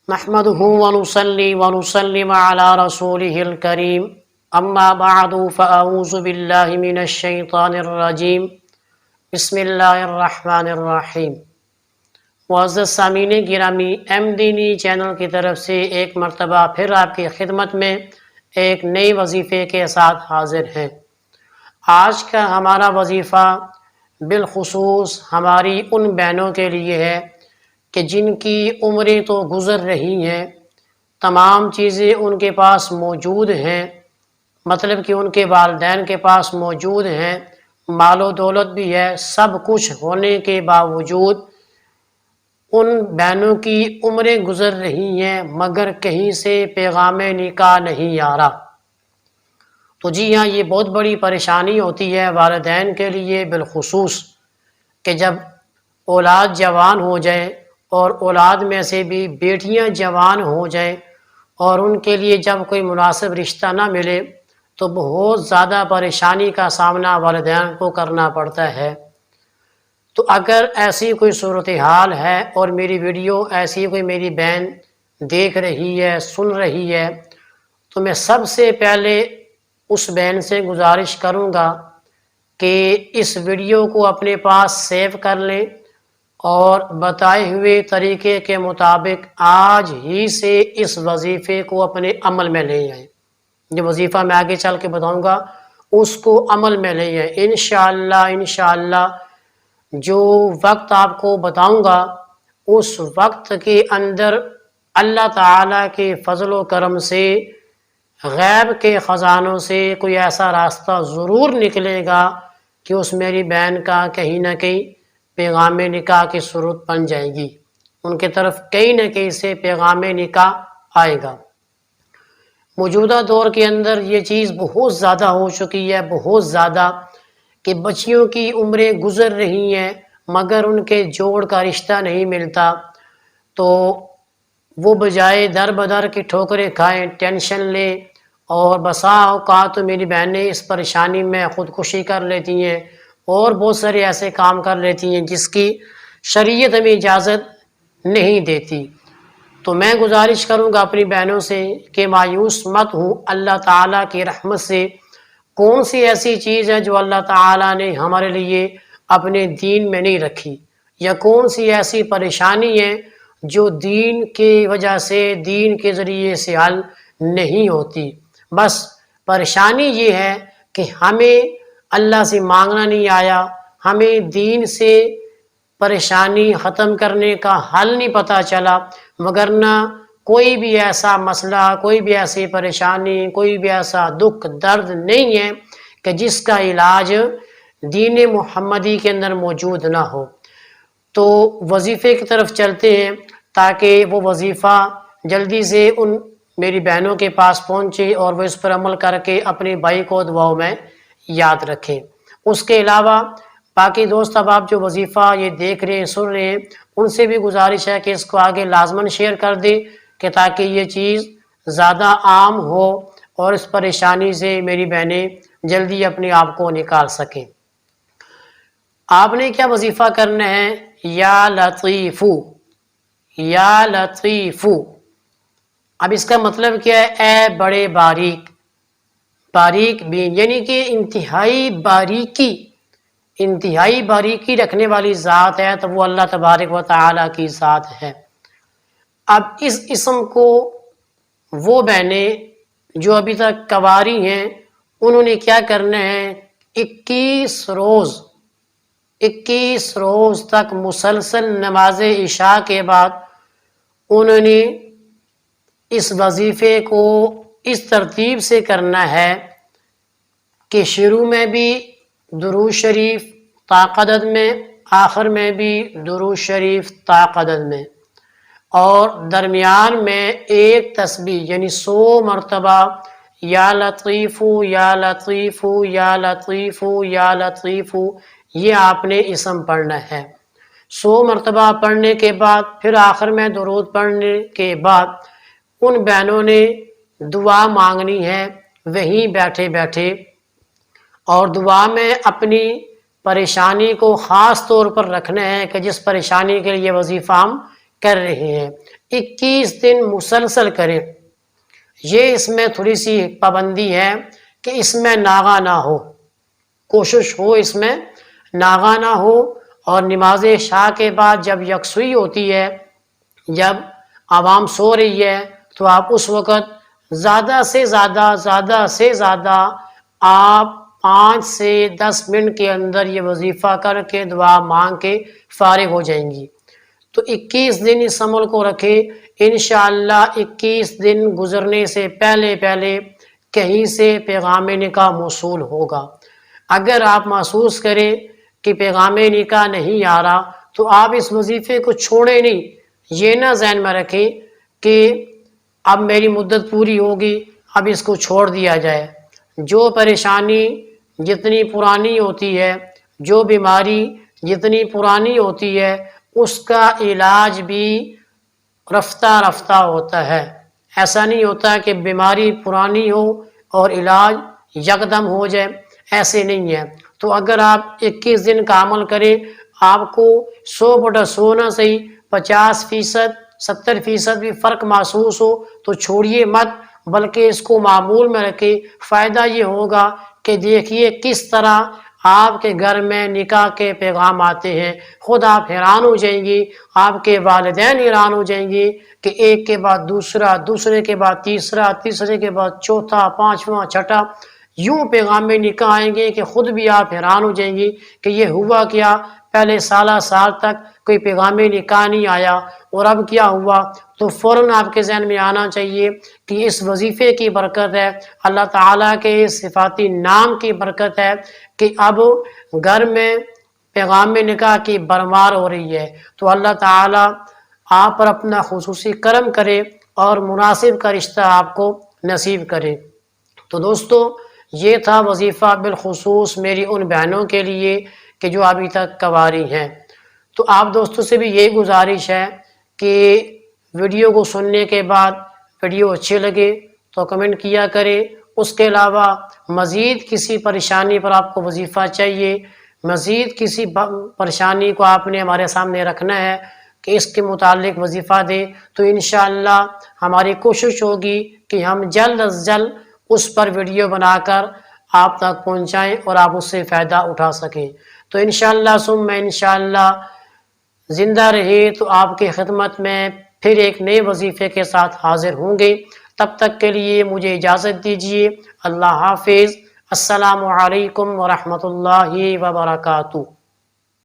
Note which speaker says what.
Speaker 1: نحمده ونصلي ونسلم على رسوله الكريم اما بعد فاعوذ بالله من الشیطان الرجیم بسم اللہ الرحمن الرحیم۔ معزز سامعین گرامی، ایم دینی چینل کی طرف سے ایک مرتبہ پھر آپ کی خدمت میں ایک نئی وظیفے کے ساتھ حاضر ہیں۔ آج کا ہمارا وظیفہ بالخصوص ہماری ان بہنوں کے لیے ہے کہ جن کی عمریں تو گزر رہی ہیں، تمام چیزیں ان کے پاس موجود ہیں، مطلب کہ ان کے والدین کے پاس موجود ہیں، مال و دولت بھی ہے، سب کچھ ہونے کے باوجود ان بہنوں کی عمریں گزر رہی ہیں مگر کہیں سے پیغام نکاح نہیں آ رہا۔ تو جی ہاں، یہ بہت بڑی پریشانی ہوتی ہے والدین کے لیے بالخصوص کہ جب اولاد جوان ہو جائے اور اولاد میں سے بھی بیٹیاں جوان ہو جائیں اور ان کے لیے جب کوئی مناسب رشتہ نہ ملے تو بہت زیادہ پریشانی کا سامنا والدین کو کرنا پڑتا ہے۔ تو اگر ایسی کوئی صورتحال ہے اور میری ویڈیو ایسی کوئی میری بہن دیکھ رہی ہے، سن رہی ہے، تو میں سب سے پہلے اس بہن سے گزارش کروں گا کہ اس ویڈیو کو اپنے پاس سیو کر لیں اور بتائے ہوئے طریقے کے مطابق آج ہی سے اس وظیفے کو اپنے عمل میں لے آئیں۔ جو وظیفہ میں آگے چل کے بتاؤں گا اس کو عمل میں لے آئیں۔ انشاءاللہ جو وقت آپ کو بتاؤں گا اس وقت کے اندر اللہ تعالیٰ کے فضل و کرم سے غیب کے خزانوں سے کوئی ایسا راستہ ضرور نکلے گا کہ اس میری بہن کا کہیں نہ کہیں پیغام نکاح کی صورت بن جائے گی، ان کے طرف کہیں نہ کہیں سے پیغام نکاح آئے گا۔ موجودہ دور کے اندر یہ چیز بہت زیادہ ہو چکی ہے، بہت زیادہ، کہ بچیوں کی عمریں گزر رہی ہیں مگر ان کے جوڑ کا رشتہ نہیں ملتا، تو وہ بجائے در بدر کی ٹھوکریں کھائیں، ٹینشن لیں، اور بسا اوقات تو میری بہنیں اس پریشانی میں خودکشی کر لیتی ہیں اور بہت سارے ایسے کام کر لیتی ہیں جس کی شریعت ہمیں اجازت نہیں دیتی۔ تو میں گزارش کروں گا اپنی بہنوں سے کہ مایوس مت ہوں، اللہ تعالیٰ کی رحمت سے کون سی ایسی چیز ہے جو اللہ تعالیٰ نے ہمارے لیے اپنے دین میں نہیں رکھی، یا کون سی ایسی پریشانی ہے جو دین کی وجہ سے، دین کے ذریعے سے حل نہیں ہوتی۔ بس پریشانی یہ ہے کہ ہمیں اللہ سے مانگنا نہیں آیا، ہمیں دین سے پریشانی ختم کرنے کا حل نہیں پتہ چلا، وگرنہ کوئی بھی ایسا مسئلہ، کوئی بھی ایسی پریشانی، کوئی بھی ایسا دکھ درد نہیں ہے کہ جس کا علاج دین محمدی کے اندر موجود نہ ہو۔ تو وظیفے کی طرف چلتے ہیں تاکہ وہ وظیفہ جلدی سے ان میری بہنوں کے پاس پہنچے اور وہ اس پر عمل کر کے اپنے بھائی کو دعاؤں میں یاد رکھیں۔ اس کے علاوہ باقی دوست اب آپ جو وظیفہ یہ دیکھ رہے ہیں، سن رہے ہیں، ان سے بھی گزارش ہے کہ اس کو آگے لازماً شیئر کر دیں کہ تاکہ یہ چیز زیادہ عام ہو اور اس پریشانی سے میری بہنیں جلدی اپنے آپ کو نکال سکیں۔ آپ نے کیا وظیفہ کرنا ہے؟ یا لطیفو، یا لطیفو۔ اب اس کا مطلب کیا ہے؟ اے بڑے باریک، باریک بھی یعنی کہ انتہائی باریکی رکھنے والی ذات ہے تو وہ اللہ تبارک و تعالیٰ کی ذات ہے۔ اب اس اسم کو وہ بہنیں جو ابھی تک کنواری ہیں انہوں نے کیا کرنا ہے؟ 21 روز تک مسلسل نماز عشاء کے بعد انہوں نے اس وظیفے کو اس ترتیب سے کرنا ہے کہ شروع میں بھی درود شریف طاقت میں، آخر میں بھی درود شریف طاقت میں، اور درمیان میں ایک تسبیح یعنی 100 مرتبہ یا لطیفو یا لطیفو یا لطیفو یا لطیفو، یہ آپ نے اسم پڑھنا ہے۔ 100 مرتبہ پڑھنے کے بعد پھر آخر میں درود پڑھنے کے بعد ان بہنوں نے دعا مانگنی ہے وہیں بیٹھے بیٹھے، اور دعا میں اپنی پریشانی کو خاص طور پر رکھنا ہے کہ جس پریشانی کے لیے وظیفہ ہم کر رہے ہیں۔ 21 دن مسلسل کریں۔ یہ اس میں تھوڑی سی پابندی ہے کہ اس میں ناغہ نہ ہو، کوشش ہو اس میں ناغہ نہ ہو، اور نماز عشاء کے بعد جب یکسوئی ہوتی ہے، جب عوام سو رہی ہے، تو آپ اس وقت زیادہ سے زیادہ آپ 5 سے 10 منٹ کے اندر یہ وظیفہ کر کے دعا مانگ کے فارغ ہو جائیں گی۔ تو 21 دن اس عمل کو رکھے، انشاءاللہ 21 دن گزرنے سے پہلے کہیں سے پیغام نکاح موصول ہوگا۔ اگر آپ محسوس کریں کہ پیغام نکاح نہیں آ رہا، تو آپ اس وظیفے کو چھوڑیں نہیں، یہ نہ ذہن میں رکھیں کہ اب میری مدت پوری ہوگی، اب اس کو چھوڑ دیا جائے۔ جو پریشانی جتنی پرانی ہوتی ہے، جو بیماری جتنی پرانی ہوتی ہے، اس کا علاج بھی رفتہ رفتہ ہوتا ہے۔ ایسا نہیں ہوتا کہ بیماری پرانی ہو اور علاج یکدم ہو جائے، ایسے نہیں ہے۔ تو اگر آپ 21 دن کا عمل کریں، آپ کو 100/100 نہ صحیح 50%، 70% بھی فرق محسوس ہو تو چھوڑیے مت، بلکہ اس کو معمول میں رکھیں۔ فائدہ یہ ہوگا کہ دیکھیے کس طرح آپ کے گھر میں نکاح کے پیغام آتے ہیں، خود آپ حیران ہو جائیں گی، آپ کے والدین حیران ہو جائیں گے کہ ایک کے بعد دوسرا، دوسرے کے بعد تیسرا، تیسرے کے بعد چوتھا، پانچواں، چھٹا، یوں پیغام نکاح آئیں گے کہ خود بھی آپ حیران ہو جائیں گی کہ یہ ہوا کیا، پہلے سال تک کوئی پیغام نکاح نہیں آیا اور اب کیا ہوا۔ تو فوراً آپ کے ذہن میں آنا چاہیے کہ اس وظیفے کی برکت ہے، اللہ تعالیٰ کے صفاتی نام کی برکت ہے کہ اب گھر میں پیغام نکاح کی بھرمار ہو رہی ہے۔ تو اللہ تعالیٰ آپ پر اپنا خصوصی کرم کرے اور مناسب کا رشتہ آپ کو نصیب کرے۔ تو دوستو، یہ تھا وظیفہ بالخصوص میری ان بہنوں کے لیے کہ جو ابھی تک کنواری ہیں۔ تو آپ دوستوں سے بھی یہی گزارش ہے کہ ویڈیو کو سننے کے بعد ویڈیو اچھے لگے تو کمنٹ کیا کرے۔ اس کے علاوہ مزید کسی پریشانی پر آپ کو وظیفہ چاہیے، مزید کسی پریشانی کو آپ نے ہمارے سامنے رکھنا ہے کہ اس کے متعلق وظیفہ دے، تو انشاءاللہ ہماری کوشش ہوگی کہ ہم جلد از جلد اس پر ویڈیو بنا کر آپ تک پہنچائیں اور آپ اس سے فائدہ اٹھا سکیں۔ تو انشاءاللہ ثم انشاءاللہ زندہ رہے تو آپ کی خدمت میں پھر ایک نئے وظیفے کے ساتھ حاضر ہوں گے۔ تب تک کے لیے مجھے اجازت دیجیے۔ اللہ حافظ۔ السلام علیکم ورحمۃ اللہ وبرکاتہ۔